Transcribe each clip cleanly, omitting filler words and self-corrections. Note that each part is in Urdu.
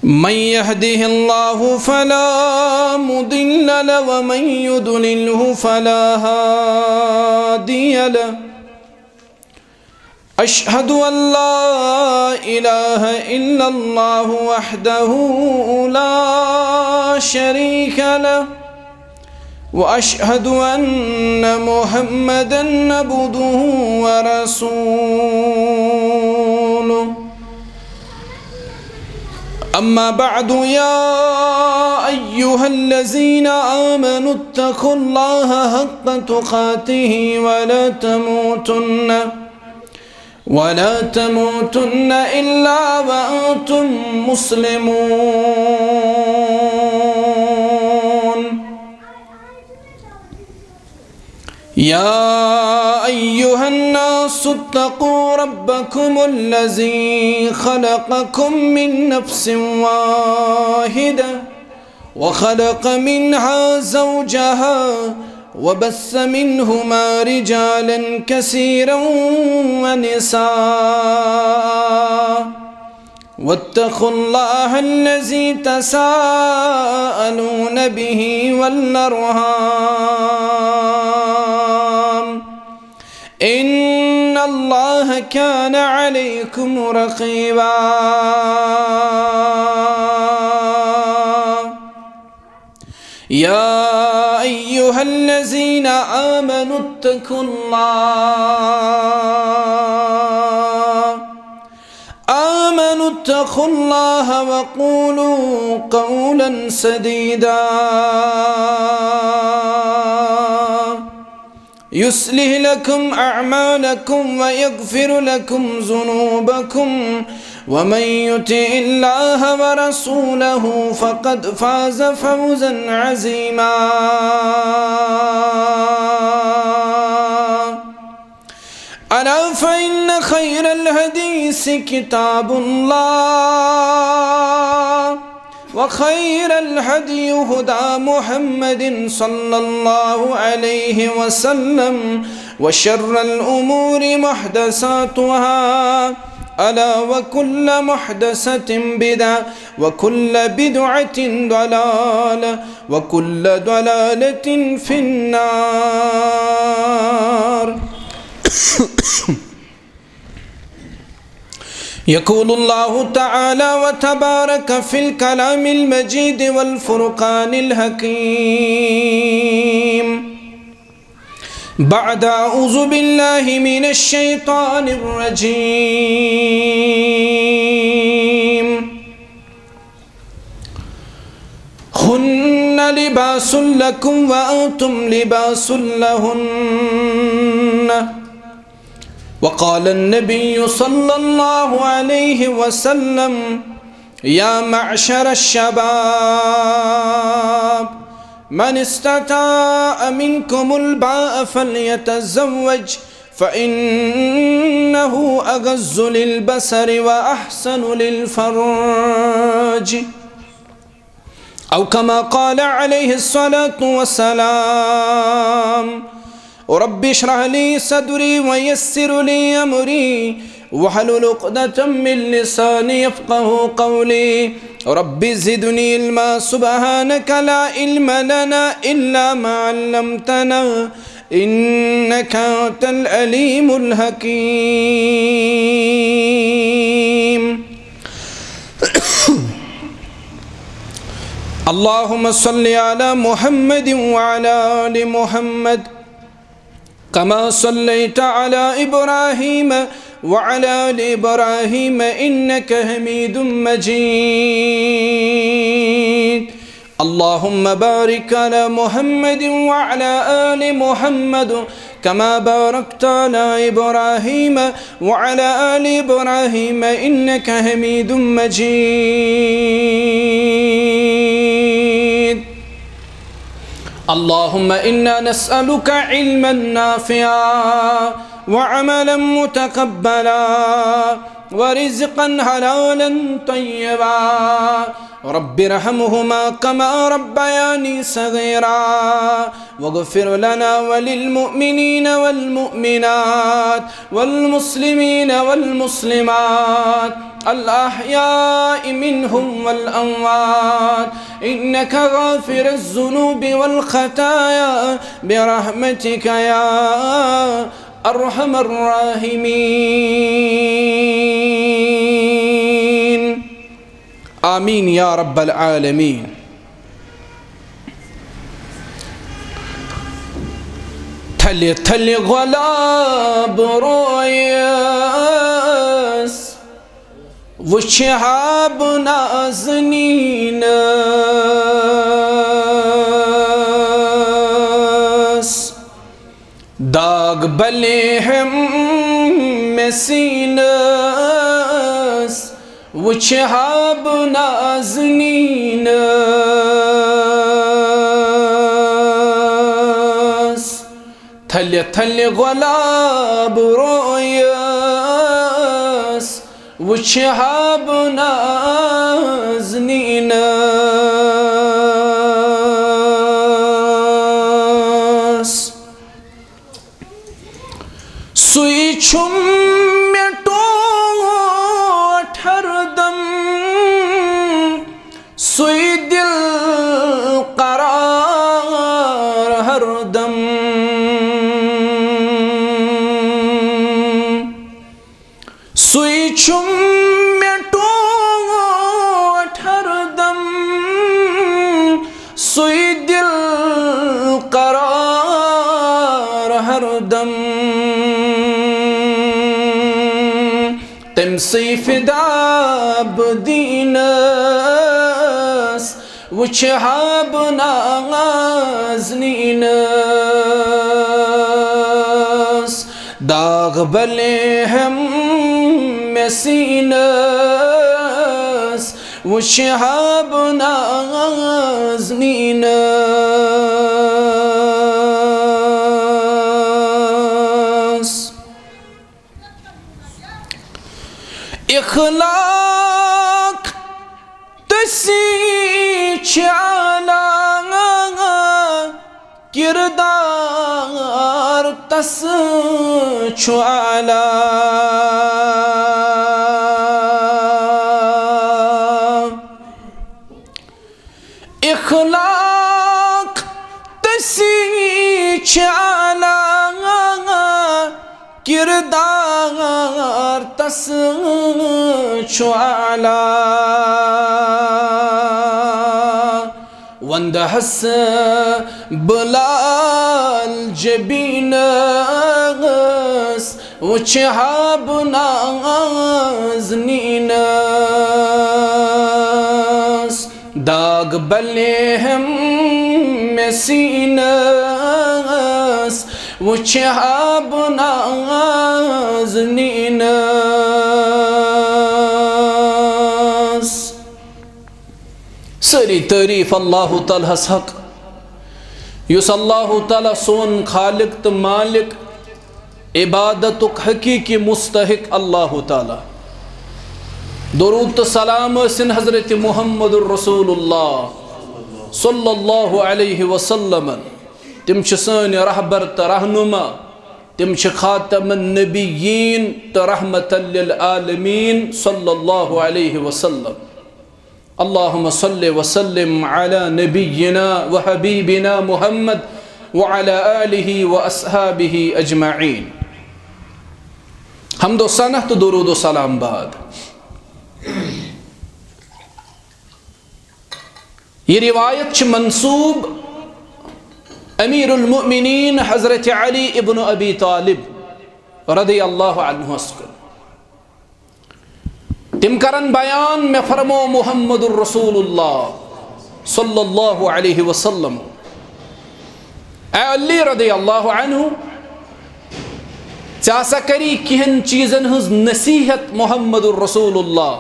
من يهده الله فلا مضل له ومن يضلله فلا هادي له أشهد أن لا إله إلا الله وحده لا شريك له وأشهد أن محمدًا عبده ورسوله أما بعد يا أيها الذين آمنوا اتقوا الله حق تقاته ولا تموتن إلا وأنتم مسلمون يا أيها الناس اتقوا ربكم الذي خلقكم من نفس واحدة وخلق منها زوجها وبث منهما رجالا كثيرا ونساء واتقوا الله الذي تساءلون به والأرحام إن الله كان عليكم رقيبا يا أيها الذين آمنوا اتقوا الله وقولوا قولا سديدا يصلح لكم أعمالكم ويغفر لكم ذنوبكم ومن يطع الله ورسوله فقد فاز فوزا عظيما ألا فإن خير الحديث كتاب الله وخير الهدي هدى محمد صلى الله عليه وسلم وشر الأمور محدثاتها ألا وكل محدثة بدعة وكل بدعة ضلالة وكل ضلالة في النار يقول الله تعالى وتبارك في الكلام المجيد والفرقان الحكيم بعد أعوذ بالله من الشيطان الرجيم هن لباس لكم وأنتم لباس لهن وقال النبي صلى الله عليه وسلم يا معشر الشباب من استطاع منكم الباء فليتزوج فإنه أغض للبصر وأحسن للفرج أو كما قال عليه الصلاة والسلام رب اشرح لي صدري ويسر لي أمري واحلل عقدة من لساني يفقه قولي رب زدني علما سبحانك لا علم لنا إلا ما علمتنا إنك أنت العليم الحكيم اللهم صل على محمد وعلى آل محمد كما صليت على إبراهيم وعلى آل إبراهيم إنك حميد مجيد اللهم بارك على محمد وعلى آل محمد كما باركت على إبراهيم وعلى آل إبراهيم إنك حميد مجيد اللهم إنا نسألك علما نافعا وعملا متقبلا ورزقا حلالا طيبا رب ارحمهما كما ربياني صغيرا واغفر لنا وللمؤمنين والمؤمنات والمسلمين والمسلمات الأحياء منهم والأموات إنك غافر الذنوب والخطايا برحمتك يا أرحم الراحمين آمين يا رب العالمين. تلي تلي غلاب رويس وشهاب نازنين داغ بليهم مسينس وشهاب نازنين تلي تلي غلاب رؤيس وشهاب نازنين سوي چم سوی دل قرار ہر دم سوی چم میٹوٹ ہر دم سوی دل قرار ہر دم تم سی فدا بدینس وشهاب نازنينس داغ بليهم مسينس وشهاب نازنينس اخلاق تسی چالا کردار تس چوالا اخلاق تسی چالا کردار تس چوالا وندهس بلال جبينس وشهاب نازنينس داغ بليهم مسينس وشهاب نازنينس سری تعریف اللہ تعالیٰ حق یس اللہ تعالیٰ سون خالق تو مالک عبادت حقیقی مستحق اللہ تعالیٰ درود تو سلام سن حضرت محمد الرسول اللہ صلی اللہ علیہ وسلم تم سن رہبر تو رہنما تم خاتم النبیین تو رحمت للعالمین صلی اللہ علیہ وسلم اللهم صل وسلم على نبينا وحبيبنا محمد وعلى آله وأصحابه أجمعين. حمد و ثنا تو درود و سلام بعد. یہ روایت چھ منصوب امیر المؤمنین حضرت علی ابن ابی طالب رضی اللہ عنہ اسکر تم کرن بیان میں فرمو محمد الرسول اللہ صلی اللہ علیہ وسلم اے علی رضی اللہ عنہ چاسا کری کہن چیزن ہز نصیحت محمد الرسول اللہ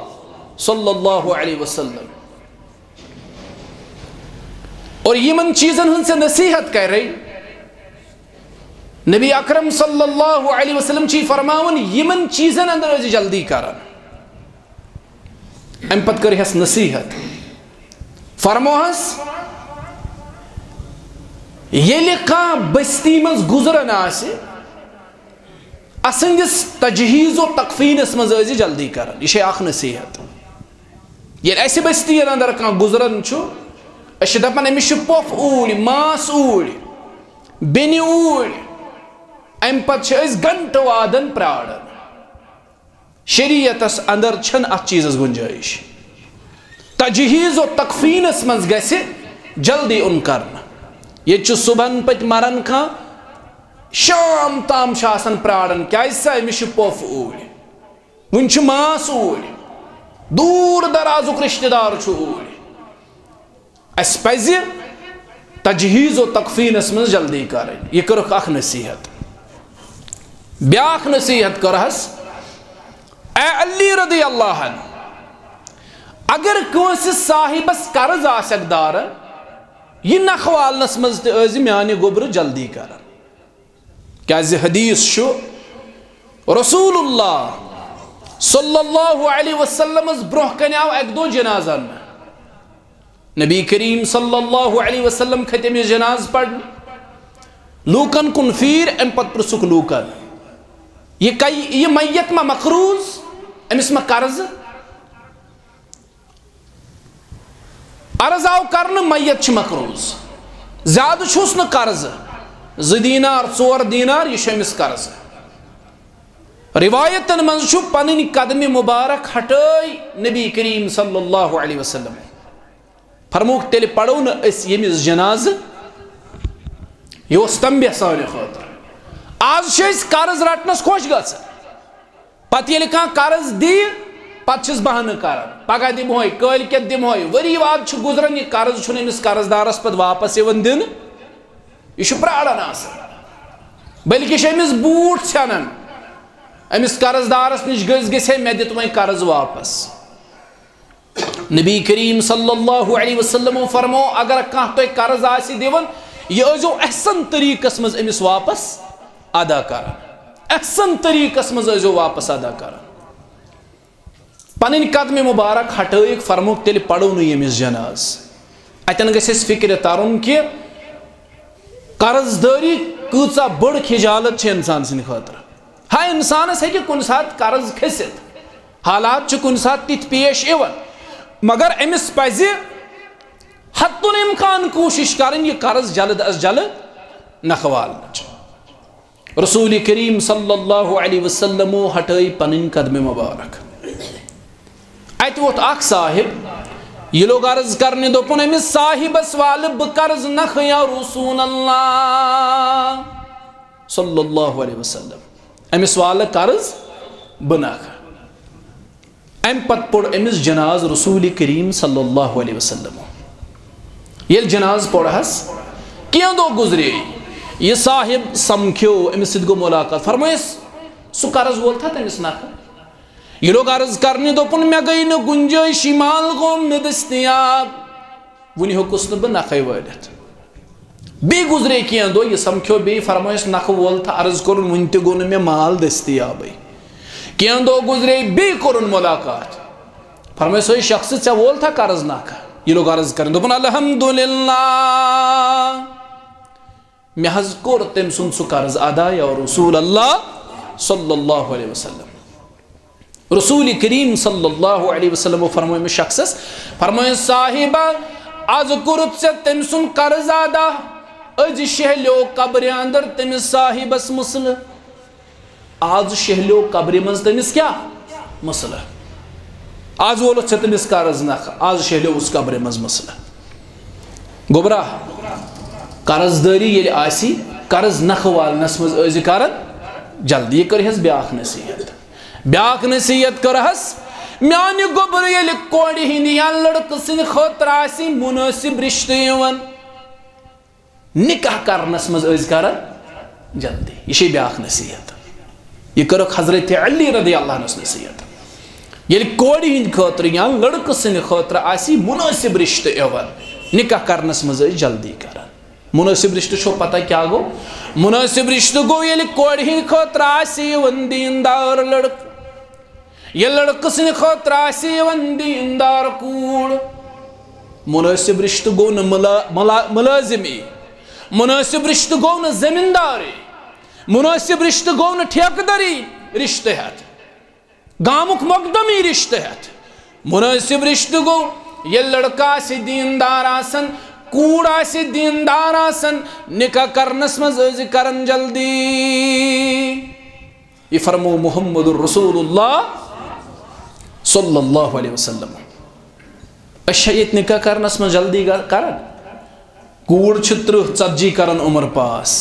صلی اللہ علیہ وسلم اور یمن چیزن ہن سے نصیحت کر رہی نبی اکرم صلی اللہ علیہ وسلم چی فرماون یمن چیزن اندر جلدی کرن ام پت کر ہس نصیحت فرموہس یلی کان بستی مز گزرن آسے اسندس تجہیز و تکفینس مز ازی جلدی کرن. یہ اخ نصیحت. یل ایسے بستی اندر کان گزرن چھو اش دپان امس پوف اوڑ ماس اوڑ بینی اوڑ ام پت گھنٹہ وادن پرارن. شریعتس اندر چھن ات چیزس گنجائش. تجہیز و تکفینس مز گژھِ جلدی ان کرنا. یہ صبحن پت مرن کھان شام تام آسان پرارن کیسا امس پوف اوڑ ون ماس اوڑ دور درازک رشتہ دار اوڑ. اس پزِ تجہیز و تکفینس مز جلدی کرن. یہ کرک اخ نصیحت. بیاکھ نصیحت کرہس اے علی رضی اللہ عنہ اگر کونسہ صاحبس قرض آسک دار یہ نخوالنس مز تہ ٲسۍ میانہ گوبر جلدی کرن. کیازِ حدیث چھُ رسول اللہ صلی اللہ علیہ وسلم برونٛہہ کنہ آو اکہ دۄہ جنازن. نبی کریم صلی اللہ علیہ وسلم کھتۍ أمِس جناز پڑھنہِ. لوکن کن پھیٖر امہ پتہٕ پرژھُکھ لوکن یہ میت ما مقروض امس ما قرض. عرض آو کرن میت چھ مقروض زیادہ چھُس نہٕ قرض 2 دینار 4 دینار یہ چھ امس قرض. روایتن من چھُ پنن قدم مبارک ہٹٲے نبی کریم صلی اللہ علیہ وسلم فرموک تیلہِ پڑو نہٕ أسۍ ییٚمِس جنازٕ. یہ اوس تنبیہ سانہِ خٲطرٕ. آز چھِ أسۍ قرض رٹنس خوش گژھان پتہٕ ییٚلہِ کانٛہہ قرض دی پتہٕ چھِس بہانہٕ کران پگاہ دمہوے کٲلکٮ۪تھ دمہوے ؤری واد چھُ گُزران یہ قرض چھُنہٕ أمِس قرض دارس پتہٕ واپس یِوان دِنہٕ. یہ چھُ پراران آسان بلکہ چھِ أمِس بوٗٹھ ژھٮ۪نان أمِس قرض دارس نِش گژھِ ہے مےٚ دِتہٕ وۄنۍ قرض واپس. نبی کریم صلی اللہ علیہ وسلم فرمو اگر کانٛہہ تۄہہِ قرض آسہِ دِوان یہ ٲسۍزیو احسن طریقس مز أمِس واپس ادا کران. احسن طریقس مز ٲسۍزیو واپس ادا کران. پنن قدم مبارک ہٹٲیِکھ فرموک تیٚلہِ پڑو نہٕ ییٚمِس جناز. اتٮ۪ن گژھِ اَسہِ فکرِ ترُن کہِ قرض دٲری کۭژاہ بٔڑ خجالت چھِ انسان سٕنٛدِ خٲطرٕ. ہاں انسانس ہیٚکہِ کُنہِ ساتہٕ قرض کھٔسِتھ حالات چھِ کُنہِ ساتہٕ تِتھۍ پیش یِوان مگر أمِس پزِ حتُل امکان کوشش کرن یہ قرض جلد از جلد نکھوالنٕچ. رسول کریم صلی اللہ علیہ وسلم ہٹٲے پنن قدم مبارک. اتہ ووت اکھ صاحب یہ لوگ عرض کرنے دوپن أمس صاحبس والہ بہ قرض نکھٕ یا رسول اللہ صلی اللہ علیہ وسلم. أمس والہ قرض بہ نکھٕ. ام پتہٕ پوٚر أمس جناز رسول کریم صلی اللہ علیہ وسلم. یل جناز پوڑہس کینٛہہ دۄہ گزرے یہ صاحب سمکھیو أمس سۭتۍ گوٚو ملاقات فرمٲیس سُہ قرض وول تھا تٔمِس نکھٕ. یہ لوگ عرض کرنے دوپن مےٚ گٔے نہٕ گُنجٲیشی مال گوٚم نہٕ دٔستیاب وُنہِ ہیوٚکُس نہٕ بہٕ نکھَے وٲلِتھ. بیٚیہِ گزرے کینٛہہ دۄہ یہِ سمکھیو بیٚیہِ فرمٲیس نکھٕ وول تھا عرض کوٚرُن وُنہِ تہِ گوٚو نہٕ مےٚ مال دٔستیابٕے. کینٛہہ دۄہ گزرے بیٚیہِ کوٚرُن ملاقات فرمٲیس ہے شخص ژےٚ وول تھا قرض نکھٕ. یہ لوگ عرض کرن دوپن الحمدللہ مےٚ حظ کوٚر تٔمۍ سُنٛد سُہ قرض ادا یا رسول اللہ صلی اللہ علیہ وسلم. رسول کریم صلی اللہ علیہ وسلم فرمو أمس شخصس فرمٲیِن صاحبہ آز کوٚرُتھ ژےٚ تٔمۍ سُنٛد قرض ادا أزۍ شہلیو قبرِ اندر تٔمِس صاحبس مسلہٕ. آز شہلیو قبرِ منٛز تٔمِس کیٛاہ مسلہٕ. آز وولُتھ ژےٚ تٔمِس قرض نکھٕ آز شہلیوُس قبرِ منٛز مسلہٕ. گوٚبرا قرض دٲری ییٚلہِ آسہِ قرض نکھٕ والنس منٛز ٲسۍ زِ کران جلدی. یہِ کٔرہس بیاکھ نصیحت. بیاکھ نصیحت کٔرہس میانہِ گوٚبرٕ ییٚلہِ کورِ ہِنٛدِ یا لڑکہٕ سٕنٛدِ خٲطرٕ آسہِ مُنٲسِب رشتہٕ یِوان نکاح کرنس منٛز ٲسۍ کران جلدی. یہِ چھے بیاکھ نصیحت. یہِ کٔرٕکھ حضرت علی رضی اللہ عنہس نصیحت. ییٚلہِ کورِ ہِنٛدِ خٲطرٕ یا لڑکہٕ سٕنٛدِ خٲطرٕ آسہِ مُنٲسِب رشتہٕ یِوان نکاح کرنس منٛز ٲسۍ جلدی کران. مناسب رشتہ چھو پتہ کیا گو مناسب رشتہ گو ییٚلہِ کورِ ہِنٛدِ خٲطرٕ آسہِ یِوان دیندار لڑکہٕ ییٚلہِ لڑکہٕ سٕنٛدِ خٲطرٕ آسہِ یِوان دیندار کوٗر مناسب رشتہ گو ملازمی، مناسب رشتہ گو زمینداری، مناسب رشتہ گو ٹھیکداری رشتہ ہتھ، گامک مقدمی رشتہ ہتھ۔ مناسب رشتہ گو یہ لڑکا سے دیندار آسن، کوڑا سے دیندار آسن، نکاح کرنس مز کرن جلدی۔ یہ فرمو محمد الرسول اللہ صلی اللہ علیہ وسلم۔ اشیت نکاح کرنس مز جلدی کرن، کوڑ چھ 30-40 کرن عمر پاس،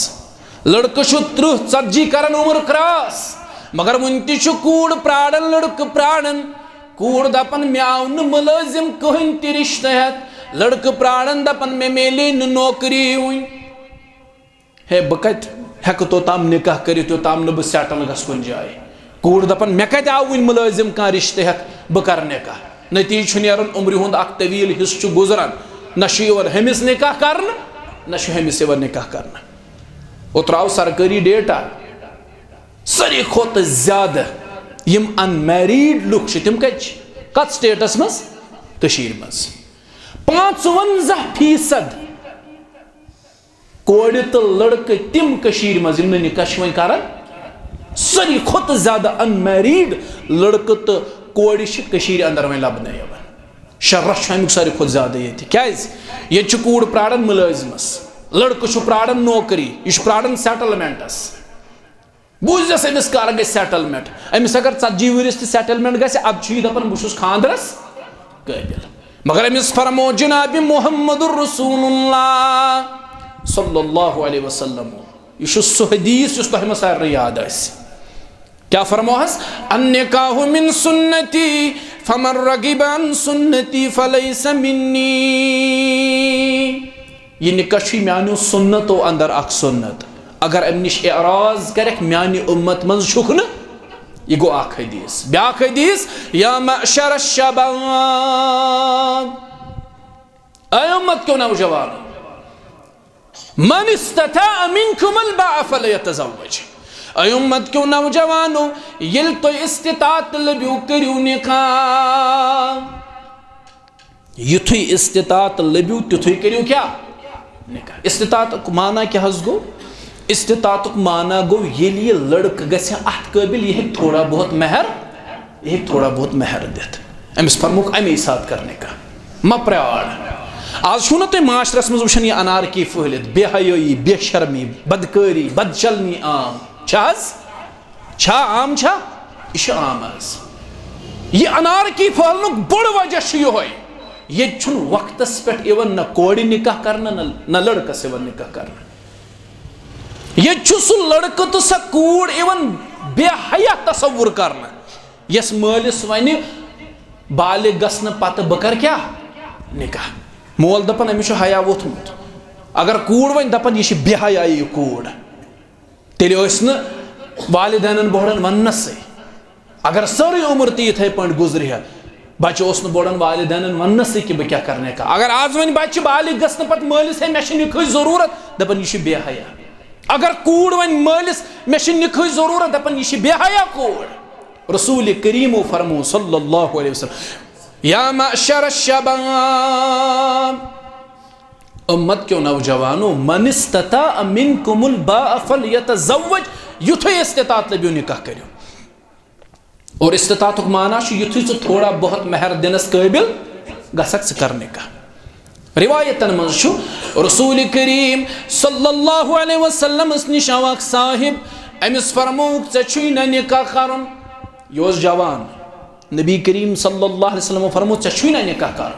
لڑکہ چھ 30-40 کرن عمر کراس، مگر ونتی چھ کوڑ پراڑن لڑکہ پراڑن، کوڑ دپن مے آو نہ ملازم کہن تہ رشتہ ہتھ، لڑکہ پراڑن دپن مے میلے نہ نوکری ون۔ ہے بہ کت ہیکہ توتام نکاح کرتھ یوتام نہ بہ سیٹل گژھ کن جائے، کوڑ دپن مے کتہ آو ون ملازم کانٛہہ رشتہ ہتھ بہ کر نکاح، نتیجہ چھ نیرن عمرِ ہند اکھ طویل حصہ چھ گزران، نہ چھ یوان ہمس نکاح کرنہ نہ چھ ہمس یوان نکاح کرنہ۔ اوترٕ آو سرکاری ڈیٹا، ساروی کھۄتہٕ زیادٕ یم ان میریڈ لُکھ چھ تم کت سٹیٹس مز؟ کشیر مز۔ 55% کوڑ تو لڑکہ تم کشیر مز یم نکاح چھ وۄنۍ کران، ساروی کھۄتہٕ زیادہ ان میریڈ لڑکہ تو کوڑ چھ کشیر اندر وۄنۍ لبنہٕ یوان۔ شرح چھ امیک ساروی کھۄتہٕ زیادہ ییٚتہِ کیازِ ییٚتہِ چھ کوڑ پراران ملٲزمس، لڑکہ چھ پراران نوکری، یہ چھ پراران سیٹلمنٹس۔ بوزس امس کر گژھِ سیٹلمنٹ، امس اگر 40 ورس تہ سیٹلمنٹ گژھِ اد چھ دپان بہ چھس خاندرس قٲبل، مگر امس فرمو جناب محمد الرسول اللہ صلی اللہ علیہ وسلم، یہ سہ حدیث یس تہ مہ سارے یاد آسہِ۔ کیا فرموہس؟ النکاح من سنتی فمن رغب عن سنتی فلیس منی۔ یہ نکاح چھ میانیو سنتو اندر اخ سنت، اگر ام نش اعراض کرک میانی امت من چھک نہ، یہ گو اخ حدیث۔ بیاکھ حدیث، یا معشر الشباب، اے امت کیوں نوجوان، من استطاع منکم الباء فلیتزوج، اے امت کیوں نوجوانو یل تو استطاعت لبیو کریو نکاح، یتھوی استطاعت لبیو تتھوی کریو کیا نکاح۔ استطاعت معنی کیا حض گو؟ استطاعت معنی گو یل یہ لڑکہ گژھِ اتھ قابل یہ تھوڑا بہت مہر، یہ تھوڑا بہت مہر دتھ، امس فرموک امی ساتھ کرنے کا مہ پریاڑ۔ آج چھو نا تھی معاشرس مز وچھان یہ انارکی پھہلت، بے حیائی، بے شرمی، بدکاری، بدچلنی عام چھا عام چھا یہ عام حض۔ یہ انارکی پھہلنک بڑ وجہ یہ چھن وقتس پہ ایون نہ کوڑی نکاح کرنا نہ لڑکس ایون نکاح کرنا، یہ سہ لڑکہ تو سا کوڑ ایون بے حیا تصور کرنا یس مالس ون بالغ گژھنہ پتہ بہ کر کیا نکاح، مول دپان امس حیا ووتھمت، اگر کوڑ ون دپان یہ بے حیائی کوڑ، تیل والدینن بوڑن ونس، اگر ساری عمر تہ یتھے پٲٹھۍ گزرِ ہے بچہ اس بوڑن والدینن ونس کہ بہ کیا کرنے کا، اگر آز ون بچہ بالغ گژھنہ پتہ مالس ہے مے نکاح ضرورت دپان یہ بے حیا، اگر کوڑ ون مالس مے نکاح ضرورت دپان یہ بے حیا کوڑ۔ رسول کریم فرمو صلی اللہ علیہ وسلم، یا معشر الشباب، امت کیوں نوجوانو، من استطاع منکم الباء فلیتزوج، یتھے استطاعت لبیو نکاح کریو۔ اور استطاعت معنی یتھے ژٕ تھوڑا بہت مہر دنس قابل گژھکھ ژٕ کر نکاح۔ روایتن مز رسول کریم صلی اللہ علیہ وسلم نش آو اکھ صاحب، امس فرموک ژے چھُے نہ نکاح کرن، یہ جوان، نبی کریم صلی اللہ علیہ وسلم فرمو ژے چھُے نہ نکاح کرن،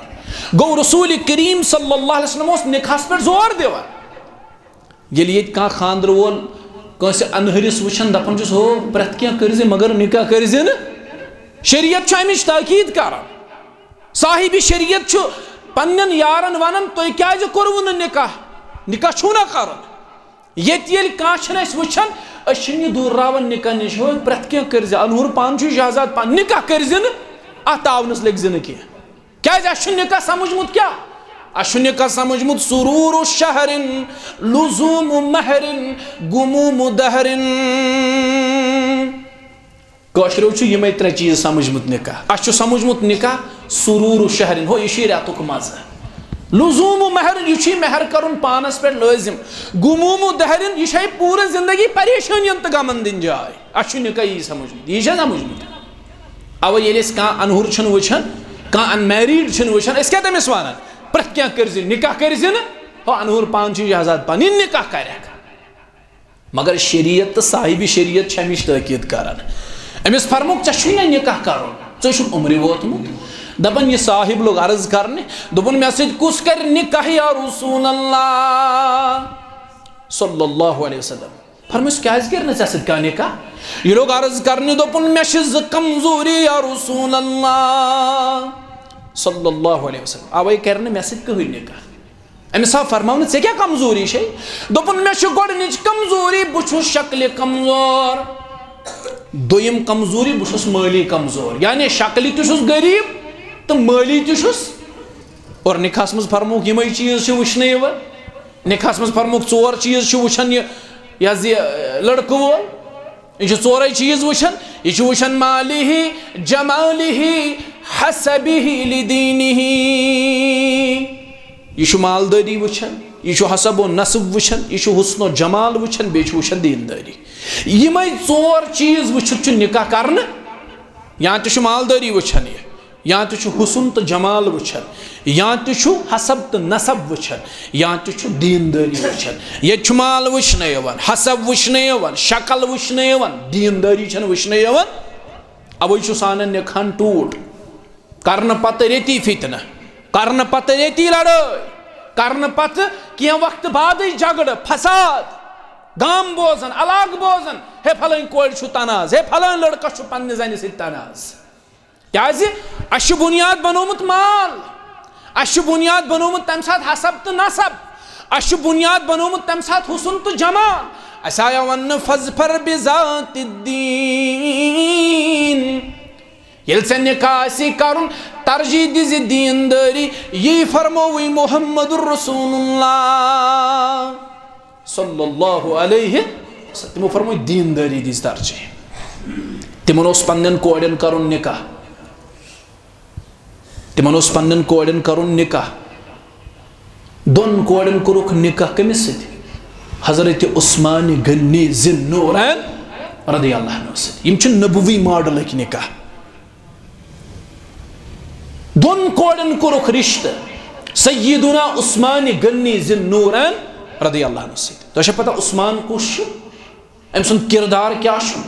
گو رسول کریم صلی اللہ علیہ وسلم نکاحس پہ زور دِوان۔ ییٚلہِ ییٚتہِ کانٛہہ خاندر وول کٲنٛسہِ انہرس وٕچھان دپان چھُس ہو پرٛٮ۪تھ کینٛہہ کٔرۍزِ مگر نکاح کٔرۍزِ نہٕ، شریعت چھُ امِچ تاکید کران، صاحب شریعت چھُ پنن یارن ونان تُہۍ کیازِ کوٚروٕ نہٕ نکاح، نکاح چھُو نہ کرُن۔ ییٚتہِ ییٚلہِ کانٛہہ چھِنہٕ أسۍ وٕچھان أسۍ چھِنہٕ یہِ دوٗرراوان نکاح نِش، ہو پرٛٮ۪تھ کینٛہہ کٔرۍزِ، انوٗر پانہٕ چھُ شہزاد پانہٕ نکاح کٔرۍزِ نہٕ، اتھ تعاونس لٔگزِ نہٕ کینٛہہ، کیازِ اسہِ چھُ نکاح سمجھمُت کیاہ، اسہِ چھُ نکاح سمجھمُت سرور شہرن لزوم مہرن گموم دہرن، کٲشریو چھُ یِمے 3 چیٖز سمجھمُت نکاح۔ اسہِ چھُ سمجھمُت نکاح سرور شہرن، ہو یہ چھُ رٮ۪تُک مزٕ، لزوم مہر یہ مہر کرن پانس پہ لازم گموم دہرن یہ پورا زندگی پریشانین تو غمن دن جائے اچھا نکاح یہ سمجھ یہ سمجھ اوے ییٚلہِ أسۍ کانٛہہ انہُر چھِنہٕ وٕچھان کانٛہہ انمیریڈ چھِنہٕ وٕچھان أسۍ کیٛاہ تٔمِس وَنان پرٛٮ۪تھ کینٛہہ کٔرۍزِ نکاح کٔرۍزِ نہٕ ہو انہُر پان چھُ یہِ آزاد پنٕنۍ نکاح کَرٮ۪کھ مگر شریعت تہٕ صاحبِ شریعت چھِ أمِچ تٲکیٖد کران أمِس فرموکھ ژےٚ چھُے نہ نکاح کرُن ژےٚ چھُکھ عمرِ ووتمُت دپان یہِ صاحب لوگ عرض کرنہِ دوٚپُن مےٚ سۭتۍ کُس کرِ نکاح یا رسول اللہ صلی اللہ علیہ وسلم فرموس کیٛازِ کَرِ نہٕ ژےٚ سۭتۍ کانٛہہ نکاح یہ لوگ عرض کرنے دوپن میں چھِ زٕ کمزوری یا رسول اللہ صلی اللہ علیہ وسلم اوے کر نہٕ مےٚ سۭتۍ کٕہٕنۍ نکاح أمِس آو فرماونہٕ ژےٚ کیٛاہ کمزوری چھے دوپُن مےٚ چھِ گۄڈنِچ کمزوری بہٕ چھُس شکلہِ کمزور دوٚیِم کمزوری بہٕ چھُس مٲلی کمزور یعنی شکلہِ تہِ چھُس غریٖب تہٕ مٲلی تہِ چھُس اور نکاحس منٛز فرموکھ یِمے چیٖز چھِ وٕچھنہٕ یِوان نکاحس منٛز فرموکھ ژور چیٖز چھِ وٕچھان یہِ حظ یہِ لڑکہٕ وول یہ ژورے چیز وچھن یہ وچھن مالہ جمالہ حسبہ لدینہ یہ مالداری وچھن یہ حسب و نسب وچھن یہ حسن و جمال وچھن بیٚیہِ وچھن دینداری یمے ژور چیز وچھت نکاح کرنا یا تہ مالداری وچھن یا تہ حسن تو جمال وچھن یا تہ حسب تو نسب وچھن یا تہ دینداری وچھن یہ مال وچھنے یوان حسب وچھنے یوان شکل وچھنے یوان دینداری چھن وچھنے یوان اوے چھُ سانن نکاحن ٹوٹ کرن پتہ ریتی فتنہ کرن پتہ ریتی لڑٲے کرن پتہ کینٛہہ وقت بعدٕے جھگڑٕ فساد گام بوزن علاقہٕ بوزن ہے پھلٲنۍ کورِ چھُ تناز ہے پھلٲنۍ لڑکہٕ چھُ پننہِ زنہِ سۭتۍ تناز کیازِ اَسہِ چھُ بُنیاد بنومُت مال اَسہِ چھُ بُنیاد بنومُت تمہِ ساتہٕ حسب تہٕ نسب اَسہِ چھُ بُنیاد بنومُت تمہِ ساتہٕ حسن تہٕ جمال اَسہِ آیو وننہٕ فظفر بذات الدین ییٚلہِ ژےٚ نکاح آسی کرُن ترجیح دِزِ دیندٲری یی فرمووٕے محمد رسول اللہ صلی اللہ علیہ وسلم تِمو فرمووٕے دیندٲری دِژ ترجیح تِمن اوس پننٮ۪ن کورٮ۪ن کرُن نکاح تِمن اوس پننٮ۪ن کورٮ۪ن کرُن نکاح دۄن کورٮ۪ن کوٚرُکھ نکاح کٔمِس سۭتۍ حضرت عثمان غنی ذی النورین رضی اللہ عنہ سۭتۍ یِم چھِ نبوی ماڈلٕکۍ نکاح دۄن کورٮ۪ن کوٚرُکھ رشتہٕ سیدنا عثمان غنی ذی النورین رضی اللہ عنہ سۭتۍ تۄہہِ چھا پتہ عثمان کُس چھُ أمۍ سُنٛد کردار کیٛاہ چھُ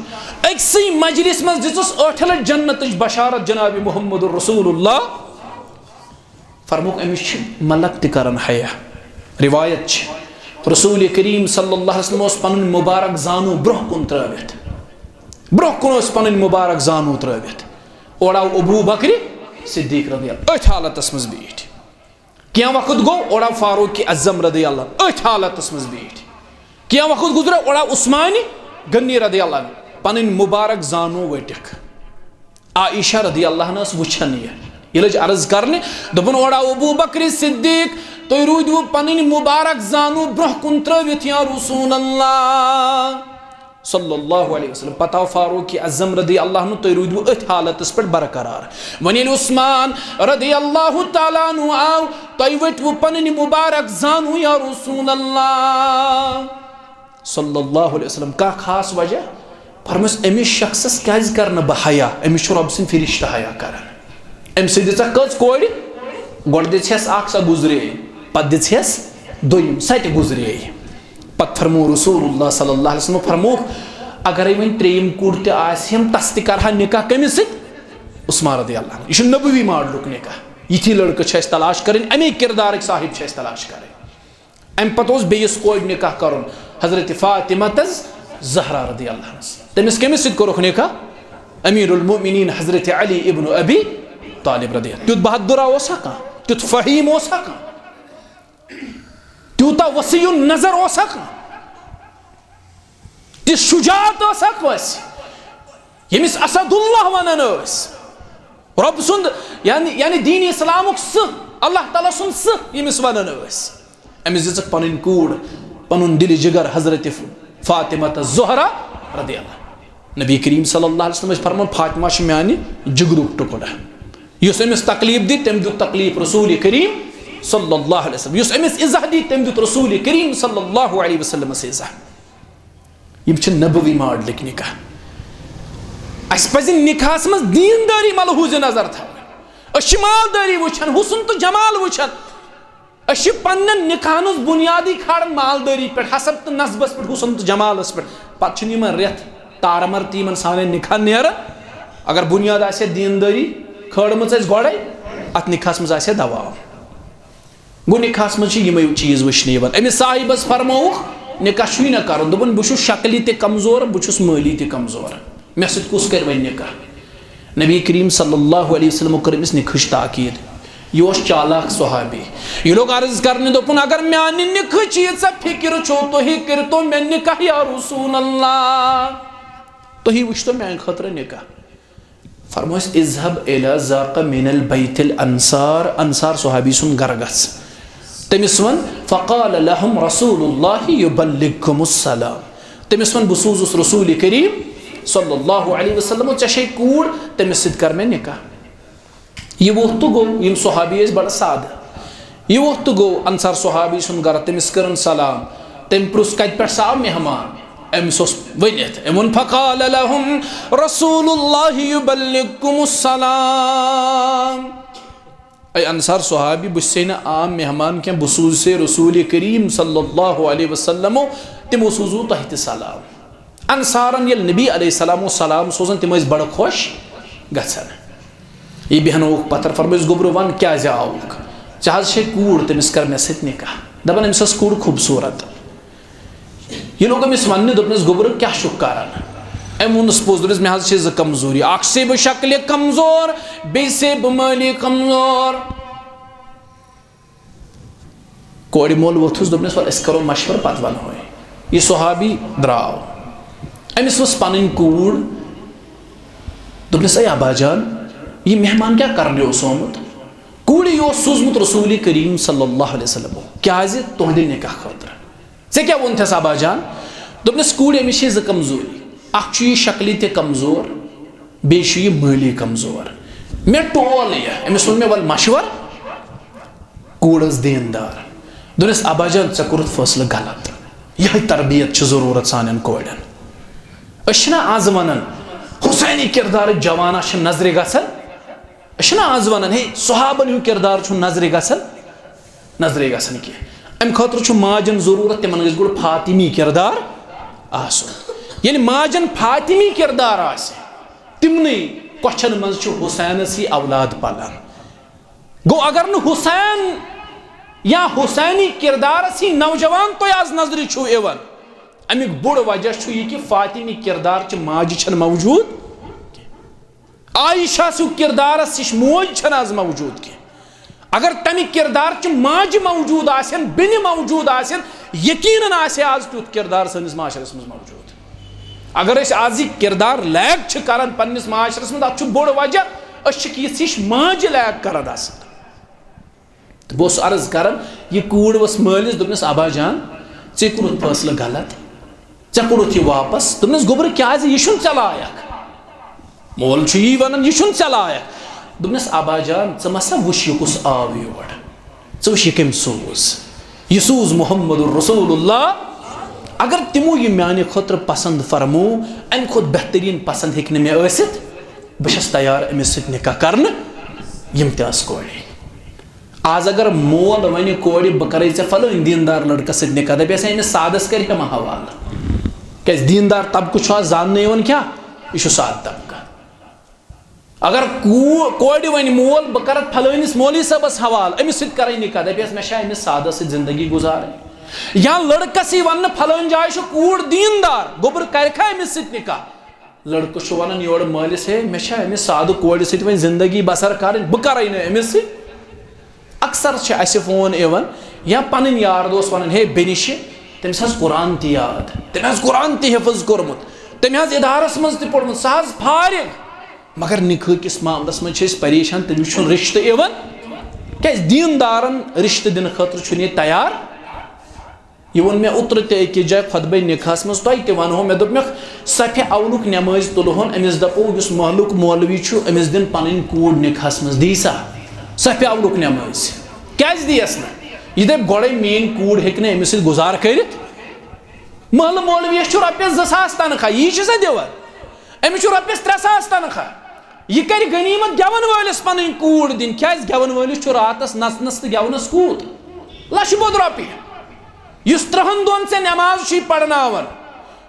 أکسٕے مجلس منٛز دِژٕس 8 لٹہِ جنتٕچ بشارت جناب محمد رسول اللہ فرموکھ أمِس چھِ ملک تہِ کران حیا روایت چھِ رسول کریم صلی اللہ علیہ وسلم اوس پنُن مبارک زانوٗ برونٛہہ کُن ترٲوِتھ برونٛہہ کُن اوس پنٕنۍ مبارک زانوٗ ترٲوِتھ اورٕ آو ابوٗ بکرِ صدیق رضی اللہ أتھۍ حالتس منٛز بیٖٹھۍ کینٛہہ وقت گوٚو اورٕ آو فاروق اعظم رضی اللہ أتھۍ حالتس منٛز بیٖٹھۍ کینٛہہ وقت گُزریو اورٕ آو عثمان غنی رضی اللہ عنہ پنٕنۍ مبارک زانوٗ ؤٹِکھ عائشہ رضی اللہ عنہ ٲس وٕچھان یہِ لٔج عرض کرنہِ دوٚپُن اورٕ آو ابوٗ بکرِ صدیق تُہۍ روٗدوٕ پنٕنۍ مبارک زانوٗ برونٛہہ کُن ترٲوِتھ یا رسول اللہ صلی اللہ علیہ وسلم پتہ آو فاروق اعظم رضی اللہ عنہ تُہۍ روٗدوٕ أتھۍ حالتس پٮ۪ٹھ برقرار وۄنۍ ییٚلہِ عثمان رضی اللہ تعالیٰ عنہ آو تۄہہِ ؤٹوٕ پنٕنۍ مبارک زانوٗ یا رسول اللہ صلی اللہ علیہ وسلم کانٛہہ خاص وجہ فرموس أمِس شخصس کیٛازِ کرٕ نہٕ بہٕ حیا أمِس چھُ رۄب سٕنٛدۍ فرشتہٕ حیا کران أمۍ سۭتۍ دِژکھ کٔژ کورِ گۄڈٕ دِژہس اکھ سۄ گُزرے پتہٕ دِژہس دوٚیِم سۄ تہِ گُزرے پتہٕ فرموو رسول اللہ صلی اللہ علیہ وسلم فرمووُکھ اگرے وۄنۍ ترٛیٚیِم کوٗر تہِ آسہِ ہم تس تہِ کرہا نکاح کٔمِس سۭتۍ عثمان رضی اللہ عنہ یہِ چھُ نبوی ماڈلُک نکاح یِتھی لڑکہٕ چھِ اَسہِ تلاش کرٕنۍ اَمے کردارٕکۍ صاحب چھِ اَسہِ تلاش کرٕنۍ اَمہِ پتہٕ اوس بیٚیِس کورِ نکاح کرُن حضرت فاطمہ زہرا رضی اللہ عنہ تٔمِس کٔمِس سۭتۍ کوٚرُکھ نکاح امیر المؤمنین حضرت علی ابن ابی طالب رضی اللہ تیُتھ بہادُرا اوسا کانٛہہ تیُتھ فہیٖم اوسا کانٛہہ تیوٗتاہ وسیع النظر اوسا کانٛہہ تِژھ شُجاعت ٲسا کٲنٛسہِ ییٚمِس اسد اللہ ونان ٲسۍ رۄب سُنٛد یعنی دیٖن اسلامُک سٕہ اللہ تعالیٰ سُنٛد سٕہ ییٚمِس ونان ٲسۍ أمِس دِژٕکھ پنٕنۍ کوٗر پنُن دِلہِ جِگر حضرت فاطمہ زہرا رضی اللہ نبی کریم صلی اللہ علیہ وسلم ٲسۍ فرمان فاطمہ چھِ میانہِ جگرُک ٹُکڑٕ یُس أمِس تکلیٖف دِ تٔمۍ دیُت تکلیٖف رسول کریم صلی اللہ علیہ وسلم یس امس عزہ دی تم دیت رسول کریم صلی اللہ علیہ وسلم سے عزہ یم چھ نبوی ماڈلک نکاح اس پزِ نکاحس مز دینداری ملحوظ نظر تھا اش مالداری وچھن حسن تو جمال وچھن اش پنن نکاحن بنیادی کھڑن مالداری پہ حسب تو نسبس پہ حسن تو جمالس پہ پتہ یمن ریت تارمر تیمن سانے نکاح نیر اگر بنیاد آسے دینداری کھڑمت اس گوڑے ات نکاحس مز آسے دوا گو نکاحس مز یمے چیز وچھنے یوان امس صاحبس فرموک نکاح چھوئی نہ کرن دپن بہ چھس شکلی تہ کمزور بہ چھس مالی تہ کمزور مے سۭتۍ کُس کر وۄنۍ نکاح نبی کریم صلی اللہ علیہ وسلم کر امس نکاحٕچ تاکید یہ اس چالاک صحابی یہ لوگ عرض کرنے دوپن اگر میانی نکاحٕچ ییژاہ فکر چھو تُہۍ کٔرتو مےٚ نکاح یا رسول اللہ تُہۍ وٕچھتو میانہِ خٲطرٕ نکاح فرموس اذهب الى ذاق من البيت الانصار انصار صحابی سن گھر گژھ تٔمِس ووٚن فقال لهم رسول الله يبلغكم السلام تٔمِس ووٚن بہٕ سوٗزُس رسول کریم صلی اللہ علیہ وسلم ژےٚ چھے کوٗر تٔمِس سۭتۍ کر مےٚ نکاح یہ ووت تو گو یم صحابی ٲسۍ بڑٕ سادٕ یہ ووت تو گو انصار صحابی سن گھر تٔمِس کٔرٕن سلام تٔمۍ پرُژھ کتہِ پٮ۪ٹھ سا آو مہمان امس اوس ؤنِتھ أمۍ ووٚن فقال لهم رسول الله يبلغكم السلام اے انصار صحابی بہٕ چھُسے نہٕ عام مہمان کینٛہہ بہٕ سوٗزسے رسول کریم صلی اللہ علیہ وسلمو تِمو سوٗزوٗ تۄہہِ تہِ سلام انصارن ییٚلہِ نبی علیہ السلام سلام سوزان تِم ٲسۍ بڑٕ خۄش گژھان یہ بیہنووُکھ پتھر فرمٲیِس گوٚبرٕ وَن کیٛازِ آوُکھ ژےٚ حظ چھے کوٗر تٔمِس کر مےٚ سۭتۍ نکاح دپان أمِس ٲس کوٗر خوٗبصوٗرت یہ لوگ أمِس وننہِ دوٚپنَس گوٚبرٕ کیٛاہ چھُکھ کران أمۍ ووٚنُس پوٚز دوٚپنَس مےٚ حظ چھِ زٕ کمزوری اکھ چھُسے بہٕ شکلہِ کمزور بیٚیہِ چھُسے بہٕ مٲلی کمزور کورِ مول ووٚتھُس دوٚپنَس وَلہٕ أسۍ کرو مشور پتہٕ ونہوے یہِ صحابی درٛاو أمِس ؤژھ پنٕنۍ کوٗر دوٚپنَس اے ابا جان یہ مہمان کیا کرنے اوس آمُت کوٗرِ یہِ اوس سوٗزمُت رسول کریم صلی اللہ علیہ وسلم کیٛازِ تُہنٛدِ نکاح خٲطرٕ ژےٚ کیٛاہ ووٚنتھس ابا جان دوٚپنَس کوٗرِ أمِس چھے زٕ کمزوری اکھ چھُ یہِ شکلہِ تہِ کمزور بیٚیہِ چھُ یہِ مٲلی کمزور مےٚ ٹول یہِ أمِس ووٚن مےٚ وَلہٕ مشور کوٗر ٲس دیندار دوٚپنَس ابا جان ژےٚ کوٚرُتھ فٲصلہٕ غلط یِہے تربیت چھِ ضروٗرت سانٮ۪ن کورٮ۪ن أسۍ چھِنہ آز ونان حسینی کردارٕچ جوانہ چھِ نظرِ گژھان أسۍ چھِنہ آز ونان ہے صحابن ہُنٛد کردار چھُ نظرِ گژھان کینٛہہ امہِ خٲطرٕ چھُ ماجن ضروٗرت تِمن گژھِ گۄڈٕ فاطمی کردار آسُن ییٚلہِ ماجن فاطمی کردار آسہِ تِمنٕے کۄچھن منٛز چھُ حُسینس یہِ اولاد پلان گوٚو اگر نہٕ حُسین یا حُسینی کردارس یہِ نوجوان تۄہہِ آز نظرِ چھُو یِوان امیُک بوٚڑ وجہ چھُ یہِ کہِ فاطمی کردار چہِ ماجہِ چھنہٕ موجوٗد عائشہ سُہ کردارس یہِ موج چھنہٕ آز موجوٗد کینٛہہ اگر تمہِ کردار چہِ ماجہِ موجوٗد آسن بیٚنہِ موجوٗد آسن یقیناً آسہِ آز تیُتھ کردار سٲنِس معاشرس منٛز موجوٗد اگر أسۍ آز یہِ کردار لیک چھِ کران پننِس معاشرس منٛز اتھ چھُ بوٚڑ وجہ أسۍ چھِکھ یِژھ ہِش ماجہِ لیک کران آسان تہٕ بہٕ اوسُس عرض کران یہِ کوٗر ؤژھ مٲلِس دوٚپنَس ابا جان ژےٚ کوٚرُتھ فٲصلہٕ غلط ژےٚ کوٚڑُتھ یہِ واپس دوٚپنَس گوٚبرٕ کیٛازِ یہِ چھُنہٕ ژےٚ لایق مول چھُ یی ونان یہِ چھُنہٕ ژےٚ لایق دوٚپنَس ابا جان ژٕ مَسا وٕچھ یہِ کُس آو یور ژٕ وٕچھ یہِ کٔمۍ سوٗز یہِ سوٗز محمد رسول اللہ اگر تِمو یہِ میانہِ خٲطرٕ پسند فرمو امہِ کھۄتہٕ بہتریٖن پسند ہیٚکہِ نہٕ مےٚ ٲسِتھ بہٕ چھَس تیار أمِس سۭتۍ نکاح کرنہٕ یِم تہِ آسہٕ کورِ آز اگر مول وَنہِ کورِ بہٕ کَرے ژےٚ فلٲنۍ دیندار لڑکس سۭتۍ نکاح دَپیٚس أمِس سادس کرِ ہٮ۪ما حوالہٕ کیٛازِ دیندار طبقہٕ چھُ آز زاننہٕ یِوان کیٛاہ یہِ چھُ سادٕ طبقہٕ اگر کورِ وَنہِ مول بہٕ کَرَتھ فلٲنِس مولوی صٲبس حوالہٕ أمِس سۭتۍ کَرے نکاح دَپیٚس مےٚ چھا أمِس سادس سۭتۍ زندگی گُزارٕنۍ یا لڑکس یی وَننہٕ فلٲنۍ جایہِ چھُ کوٗر دیندار گوٚبُر کرِکھا أمِس سۭتۍ نکاح لڑکہٕ چھُ وَنان یورٕ مٲلِس ہے مےٚ چھا أمِس سادٕ کورِ سۭتۍ وۄنۍ زندگی بسر کرٕنۍ بہٕ کَرے نہٕ أمِس سۭتۍ اکثر چھِ اَسہِ فون یِوان یا پنٕنۍ یار دوس وَنان ہے بیٚنہِ چھِ تٔمِس حظ قرآن تہِ یاد تٔمۍ حظ قرآن تہِ حِفظ کوٚرمُت تٔمۍ حظ اِدارس منٛز تہِ پوٚرمُت سُہ حظ فارغ مگر نکاح کِس معاملس منٛز چھِ أسۍ پریشان تٔمِس چھُنہٕ رِشتہٕ یِوان کیٛازِ دیندارن رِشتہٕ دِنہٕ خٲطرٕ چھُنہٕ ییٚتہِ تیار یہ ووٚن مےٚ اوترٕ تہِ أکِس جایہِ خۄطبے نکاحس منٛز تۄہہِ تہِ ونہو مےٚ دوٚپ مےٚ صفہِ اولُک نٮ۪مٲزۍ تُلہون أمِس دپو یُس محلُک مولوی چھُ أمِس دِن پنٕنۍ کوٗر نکاحس منٛز دی سا صفہِ اولُک نٮ۪مٲزۍ کیٛازِ دیس نہٕ یہِ دَپہِ گۄڈَے میٛٲنۍ کوٗر ہیٚکہِ نہٕ أمِس سۭتۍ گُزارٕ کٔرِتھ محلہٕ مولوِیَس چھُ رۄپیَس 2000 تنخواہ یی چھِ سا دِوان أمِس چھُ رۄپیَس 3000 تنخواہ یہ کر غنیمت گیون وٲلِس پنٕنۍ کوٗر دِنۍ کیٛازِ گیون وٲلِس چھُ راتس نژنس تہٕ گیونس کوٗت لچھِ بوٚد رۄپیہِ یُس 3 دۄہن ژےٚ نٮ۪ماز چھُے پرناوان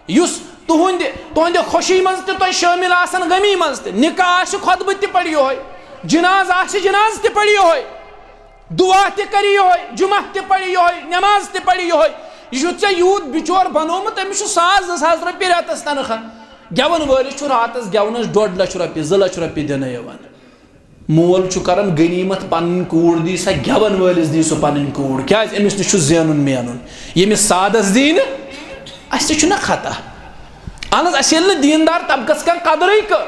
یُس تُہنٛدِ خوشی منٛز تہِ تۄہہِ شٲمِل آسان غمی منٛز تہِ نکاح آسہِ خۄطبہٕ تہِ پرِ یِہوے جناز آسہِ جناز تہِ پرِ یِہوے دعا تہِ کرِ یِہوے جمعہ تہِ پرِ یِہوے نٮ۪ماز تہِ پرِ یِہوے یہ چھُ ژےٚ یوٗت بِچور بنومُت أمِس چھُ 1000-2000 رۄپیہِ رٮ۪تس تنخواہ گیون وٲلِس چھُ راتس گیونس 1.5 لچھ رۄپیہِ 2 لچھ رۄپیہِ دِنہٕ یِوان مول چھُ کران غنیمت پنٕنۍ کوٗر دی سا گیون وٲلِس دی سُہ پنٕنۍ کوٗر کیٛازِ أمِس نِش چھُ زینُن مینُن ییٚمِس سادس دی نہٕ اَسہِ تہِ چھُنہ خطا اہن حظ اَسہِ ییٚلہِ نہٕ دیٖندار طبقس کانٛہہ قدرٕے کٔر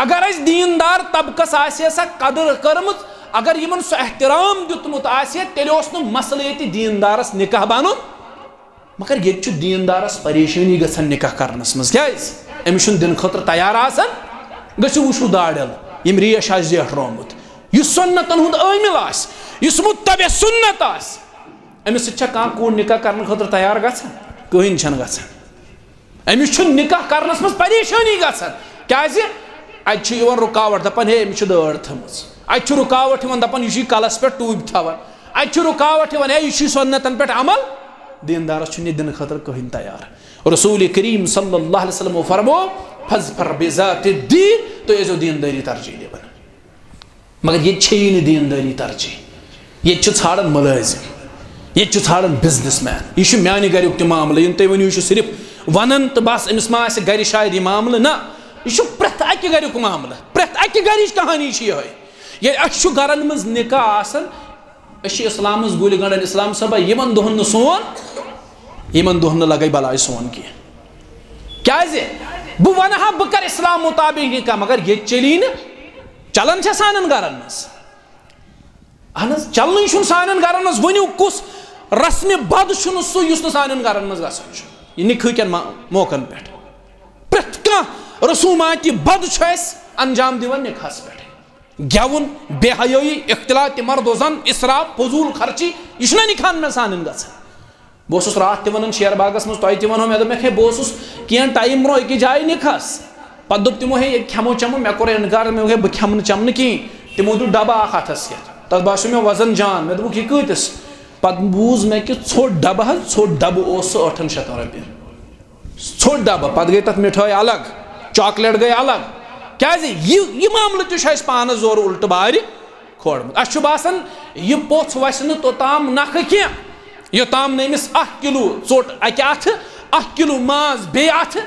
اگر اَسہِ دیٖندار طبقس آسہِ ہے سا قدر کٔرمٕژ اگر یِمن سُہ احترام دیُتمُت آسہِ ہے تیٚلہِ اوس نہٕ مسلہٕ ییٚتہِ دیٖندارس نکاح بنُن مگر ییٚتہِ چھُ دیٖندارس پریشٲنی گژھان نکاح کرنس منٛز کیٛازِ أمِس چھُنہٕ دِنہٕ خٲطرٕ تیار آسان گٔژھِو وٕچھِو داڑٮ۪ل یِم ریش آسہِ زیٹھرومُت یُس سُنتن ہُنٛد عٲمِل آسہِ یُس مُتبع سُنت آسہِ أمِس سۭتۍ چھا کانٛہہ کوٗر نکاح کرنہٕ خٲطرٕ تیار گژھان کٕہٕنۍ چھنہٕ گژھان أمِس چھُ نکاح کرنس منٛز پریشٲنی گژھان کیٛازِ اَتہِ چھُ یِوان رُکاوٹ دپان ہے أمِس چھِ دٲڑ تھٲومٕژ اَتہِ چھُ رُکاوٹ یِوان دپان یہِ چھُے کلس پٮ۪ٹھ ٹوٗپۍ تھاوان اَتہِ چھُ رُکاوٹ یِوان ہے یہِ چھُے سُنتن پٮ۪ٹھ عمل دیٖندارس چھُنہٕ یہِ دِنہٕ خٲطرٕ کٕہٕنۍ تیار رسول کریم صلی اللہ علیہ وسلم فرمو فَاظْفَرْ بِذَاتِ الدِّین تُہۍ ٲسۍزیو دیٖندٲری ترجیح دِوان مگر ییٚتہِ چھیی نہٕ دیٖندٲری ترجیح ییٚتہِ چھِ ژھانڈان مُلٲزِم ییٚتہِ چھِ ژھانڈان بِزنس مین یہِ چھُ میانہِ گریُک تہِ معاملہٕ یِم تُہۍ ؤنِو یہِ چھُ صرف ونان تہٕ بس أمِس ما آسہِ گرِ شاید یہِ معاملہٕ نہ یہِ چھُ پرٛٮ۪تھ اَکہِ گریُک معاملہٕ پرٛٮ۪تھ اَکہِ گرِچ کہانی چھِ یِہوے ییٚلہِ اَسہِ چھُ گرن منٛز نکاح آسان أسۍ چھِ اِسلامس گُلہِ گنڈان اِسلام صٲبا یِمن دۄہن نہٕ سون یِمن دۄہن نہٕ لگے بلاے سون کینٛہہ کیٛازِ بہٕ ونہٕ ہا بہٕ کرٕ اِسلام مُطابق نکاح مگر ییٚتہِ چلی نہٕ چلان چھا سانٮ۪ن گرن منٛز اہن حظ چلنٕے چھُنہٕ سانٮ۪ن گرن منٛز ؤنِو کُس رسمِ بد چھُنہٕ سُہ یُس نہٕ سانٮ۪ن گرن منٛز گژھان چھُ یہِ نِکاح کٮ۪ن موقعن پٮ۪ٹھ پرٛٮ۪تھ کانٛہہ رسوٗماتہِ بد چھُ اَسہِ انجام دِوان نکاحس پٮ۪ٹھ گیوُن بے حیٲیی اختلاط مرد و زن اسراف فضوٗل خرچی یہِ چھُنہ نکاحن منٛز سانٮ۪ن گژھان بہٕ اوسُس راتھ تہِ ونان شیر باغس منٛز تۄہہِ تہِ ونو مےٚ دوٚپمَکھ ہے بہٕ اوسُس کینٛہہ ٹایم برونٛہہ أکِس جایہِ نکاحس پتہٕ دوٚپ تِمو ہے ییٚتہِ کھٮ۪مو چٮ۪مو مےٚ کوٚر انکار مےٚ دوٚپ ہے بہٕ کھٮ۪مہٕ نہٕ چٮ۪مہٕ نہٕ کِہیٖنۍ تِمو دیُت ڈبہٕ اکھ اتھس کٮ۪تھ تتھ باسیو مےٚ وزن جان مےٚ دوٚپُکھ یہِ کۭتِس پتہٕ بوٗز مےٚ کہِ ژھوٚٹ ڈبہٕ حظ ژھوٚٹ ڈبہٕ اوس سُہ 800 رۄپیہِ ژھوٚٹ ڈبہٕ پتہٕ گٔے تتھ مِٹھٲے الگ چاکلیٹ گٔے الگ کیٛازِ یہِ معاملہٕ تہِ چھُ اَسہِ پانس زورٕ اُلٹہٕ بارِ کھولمُت اَسہِ چھُ باسان یہِ پوٚژھ وسہِ نہٕ توٚتام نکھٕ کینٛہہ یوٚتام نہٕ أمِس 1 کِلوٗ ژوٚٹ اَکہِ اَتھٕ 1 کِلوٗ ماز بیٚیہِ اَتھٕ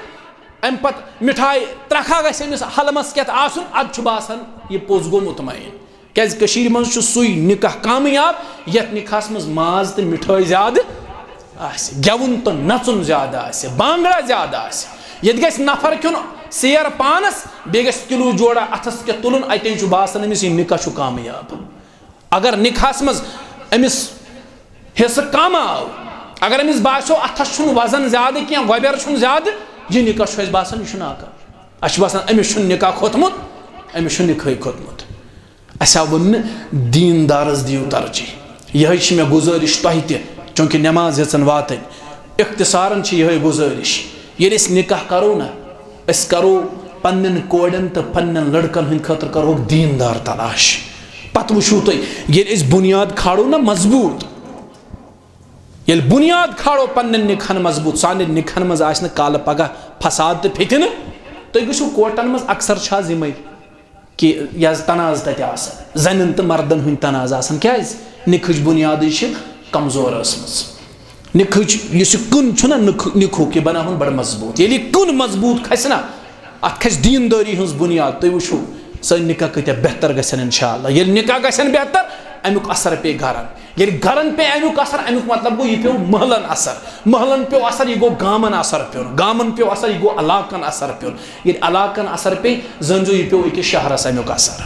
اَمہِ پتہٕ مِٹھاے ترٛکھا گژھِ أمِس حلمس کٮ۪تھ آسُن اَدٕ چھُ باسان یہِ پوٚژھ گوٚو مطمعین کیٛازِ کٔشیٖرِ منٛز چھُ سُے نکاح کامیاب یتھ نکاحس منٛز ماز تہٕ مِٹھٲے زیادٕ آسہِ گیوُن تہٕ نژُن زیادٕ آسہِ بانگڑا زیادٕ آسہِ ییٚتہِ گژھِ نفر کھیوٚن سیر پانس بیٚیہِ گژھِ کِلوٗ جوڑا اتھس کٮ۪تھ تُلُن اتے چھُ باسان أمِس یہِ نکاح چھُ کامیاب اگر نکاحس منٛز أمِس حصہٕ کم آو اگر أمِس باسیو اتھس چھُنہٕ وزن زیادٕ کینٛہہ گۄبیر چھُنہٕ زیادٕ یہِ نکاح چھُ اَسہِ باسان یہِ چھُ ناکام اَسہِ چھُ باسان أمِس چھُنہٕ نکاح کھوٚتمُت أمِس چھُ نِکاحٕے کھوٚتمُت اَسہِ آو ووٚننہٕ دیٖندارس دِیِو ترجیح یِہے چھِ مےٚ گُزٲرِش تۄہہِ تہِ چوٗنٛکہِ نٮ۪ماز ہیٚژن واتٕنۍ اختصارن چھِ یِہے گُزٲرِش ییٚلہِ أسۍ نکاح کرو نہ أسۍ کرو پننٮ۪ن کورٮ۪ن تہٕ پننٮ۪ن لڑکن ہٕنٛدِ خٲطرٕ کرہوکھ دیٖندار تلاش پتہٕ وٕچھِو تُہۍ ییٚلہِ أسۍ بُنیاد کھالو نہ مضبوٗط ییٚلہِ بُنیاد کھالو پننٮ۪ن نکاحن مضبوٗط سانٮ۪ن نکاحن منٛز آسہِ نہٕ کالہٕ پگہہ فساد تہٕ فِتنہٕ تُہۍ گٔژھِو کوٹن منٛز اکثر چھِ آز یِمے کہِ یہِ حظ تناز تتہِ آسان زنٮ۪ن تہٕ مردن ہٕنٛدۍ تناز آسان کیٛازِ نکاحٕچ بُنیادٕے چھِ کمزور ٲسمٕژ نکاحٕچ یُس یہِ کُن چھُنہ نکاحُک یہِ بناوُن بڑٕ مضبوٗط ییٚلہِ یہِ کُن مضبوٗط کھسہِ نہ اتھ کھسہِ دیٖندٲری ہٕنٛز بُنیاد تُہۍ وٕچھِو سٲنۍ نکاح کۭتیاہ بہتر گژھن انشاء اللہ ییٚلہِ نکاح گژھن بہتر امیُک اثر پیٚیہِ گرن ییٚلہِ گرن پیٚیہِ امیُک اثر امیُک مطلب گوٚو یہِ پیوٚو محلن اثر محلن پیوٚو اثر یہِ گوٚو گامن اثر پیوٚن گامن پیوٚو اثر یہِ گوٚو علاقن اثر پیوٚن ییٚلہِ علاقن اثر پیٚیہِ زٲنۍزیو یہِ پیوٚو أکِس شہرس امیُک اثر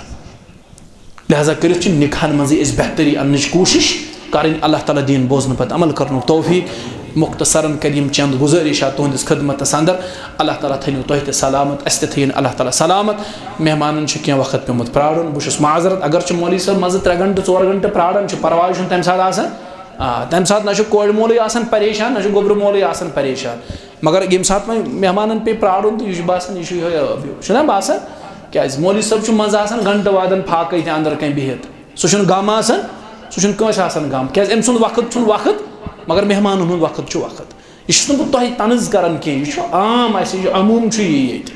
لہذا کٔرِتھ چھِ نکاحن منٛزٕے أسۍ بہتری اننٕچ کوٗشش کرٕنۍ اللہ تعالیٰ دِیِن بوزنہٕ پتہٕ عمل کرنُک توفیٖق مختصراً کریم چند گزارشات تہندس خدمتس اندر اللہ تعالیٰ تھنو تہ تہ سلامت اس تہ تھین اللہ تعالیٰ سلامت مہمانن کی وقت پیومت پرارن بہت معذرت اگر مولوی صاحب مزہ 3 گھنٹہ 4 گھنٹہ پرارن پرواے چھُنہٕ تمہِ ساتہٕ آسان تمہِ ساتہٕ نہ کورِ مولٕے آسان پریشان نہ گوبرٕ مولٕے آسان پریشان مگر ییٚمہِ ساتہٕ وۄنۍ مہمانن پے پرارن تو یہ باسان یہ یہوے چھُنہ باسان کیازِ مولوی صٲب چھُ منٛزٕ آسان گھنٹہٕ وادن پھاکے تہِ اندر کن بِہِتھ سُہ چھُنہٕ غم آسان سُہ چھُنہٕ کٲنٛسہِ آسان غم کیازِ أمۍ سُنٛد وقت چھُنہٕ وقت مگر مہمانن ہُنٛد وقت چھُ وقت یہ چھُس نہٕ بہٕ تۄہہِ تنز کران کینٛہہ یہ چھُ عام اسہِ یہِ عموٗم چھُ یی ییٚتہِ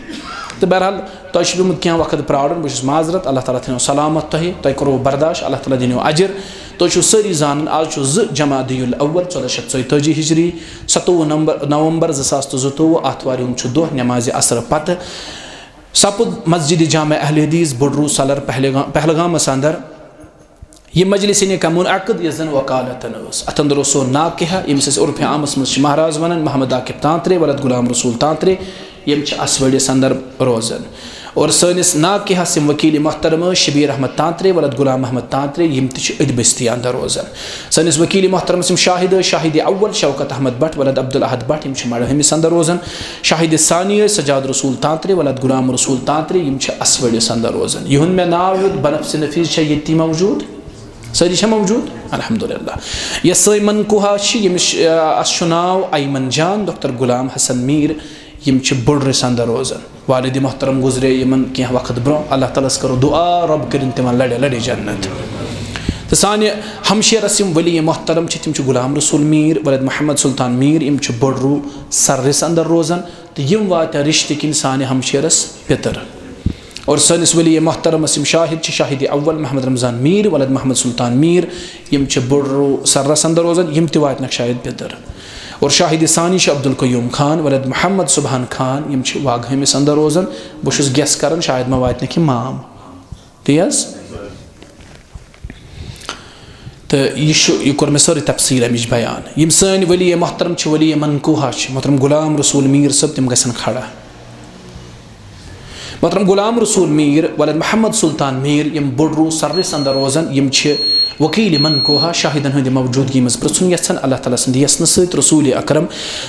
تہٕ بہرحال تۄہہِ چھُ پیوٚمُت کینٛہہ وقت پرارُن بہٕ چھُس معذرت اللہ تعالیٰ تھٲینو سلامت تۄہہِ کوٚروٕ برداش اللہ تعالیٰ دِنو اجر تُہۍ چھِو سٲری زانان آز چھُ 2 جمادی الاول 1442 ہجری 27 نومبر 2022 آتھوارِ ہُنٛد چھُ دۄہ نمازِ عصرٕ پتہٕ سپُد مسجد جامع اہل حدیث بُڈروٗ سلر پہلگامس اندر یہ مجلس کا منعقد یس زن وکالتن ات اندر اوس ناقحہ یمس عرف عامس مز مہراز ونان محمد عاقب تانترے ولد غلام رسول تانترے یم اسوڑس اندر روزان اور سنس ناقحہ سم وکیل محترم شبیر احمد تانترے ولد غلام محمد تانترے یم اد بستی اندر روزان سنس وکیل محترم سم شاہد اول شوکت احمد بٹ ولد عبدالاحد بٹ یم مڑہمس اندر روزان شاہد ثانی سجاد رسول تانترے ولد غلام رسول تانترے یم اسوڑس اندر روزان یہن میں ناو یوت بنفس نفیس یہ موجود ساری چھا موجود الحمدللہ یہ سوئی منکوہا اس ناو ایمن جان ڈاکٹر غلام حسن میر یم بڑرس اندر روزان والد محترم گزرے یمن کی وقت برو اللہ تعالیٰ کرو دعا رب کرن تمن لڑے لڑے جنت تو سانہ ہمشیرس یم ولی محترم تم غلام رسول میر ولد محمد سلطان میر یم بڑرو سرس اندر روزان تو یم واتیا رشتہ کن سانہ ہمشیرس پتر اور سنس ولی محترم اسم شاہد اول محمد رمضان میر ولد محمد سلطان میر یم بڑرو سرس اندر روزان یم واتنک شاید پتر اور شاہد ثانی عبدالقیوم خان ولد محمد سبحان خان یم واگہمس اندر روزان بہت گیس کران شاید ما واتنک مام تیز تو یہ کور میں سوری تفصیل امچ بیان یم سن ولی محترم ولی منکوہا محترم غلام رسول میر صاحب تم گھن کھڑا محترم غلام رسول میر ولد محمد سلطان میر یم بڑرو سرس اندر روزان یم وکیل منکوہا شاہدن ہند موجودگی مز پرسن یژھان اللہ تعالیٰ سند یسن ست رسول اکرم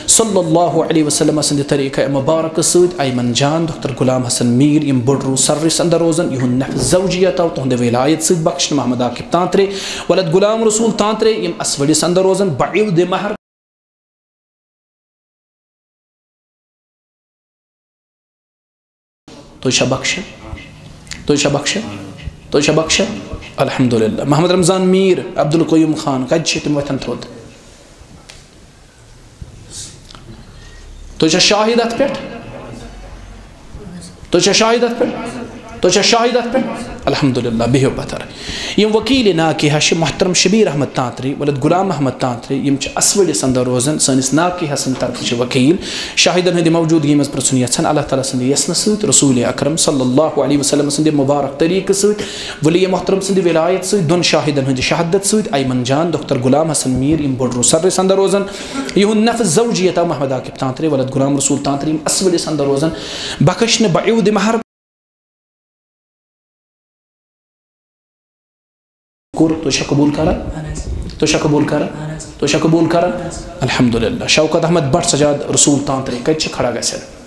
صلی اللہ علیہ وسلم سند طریقہ مبارک ست ایمن جان ڈاکٹر غلام حسن میر یم بڑرو سرس اندر روزان یہن نفس زوجیت و تہند ولایت ست بخشن محمد عاقب تانترے ولد غلام رسول تانترے یم اسوڑس اندر روزان بعیود مہر تو بخش الحمدللہ محمد رمضان میر عبدالقیوم خان کج تم وتن تھود تو شاہدت پہ الحمدللہ بہو پتر یم وکیل ناقحہ محترم شبیر احمد تانتری ولد غلام محمد تانتری یم اسوڑس اندر روزان سنس ناقحہ سن طرف وکیل شاہدن ہند موجودگی مز پرسن یژھان اللہ تعالیٰ سند یسن ست رسول اکرم صلی اللہ علیہ وسلم سند مبارک طریقہ ست ولی محترم سند ولایت ست دون شاہدن ہند شہادت ست ایمن جان ڈاکٹر غلام حسن میر یم بڑرو سرس اندر روزان یہن نفس زوجیت محمد عاقب تانتری ولد غلام رسول تانتری یم اسوڑس اندر روزان بخشن بعیود مہر تو قبول کرا الحمدللہ شوکت احمد بٹ سجاد رسول تانترے کچھ کھڑا گھن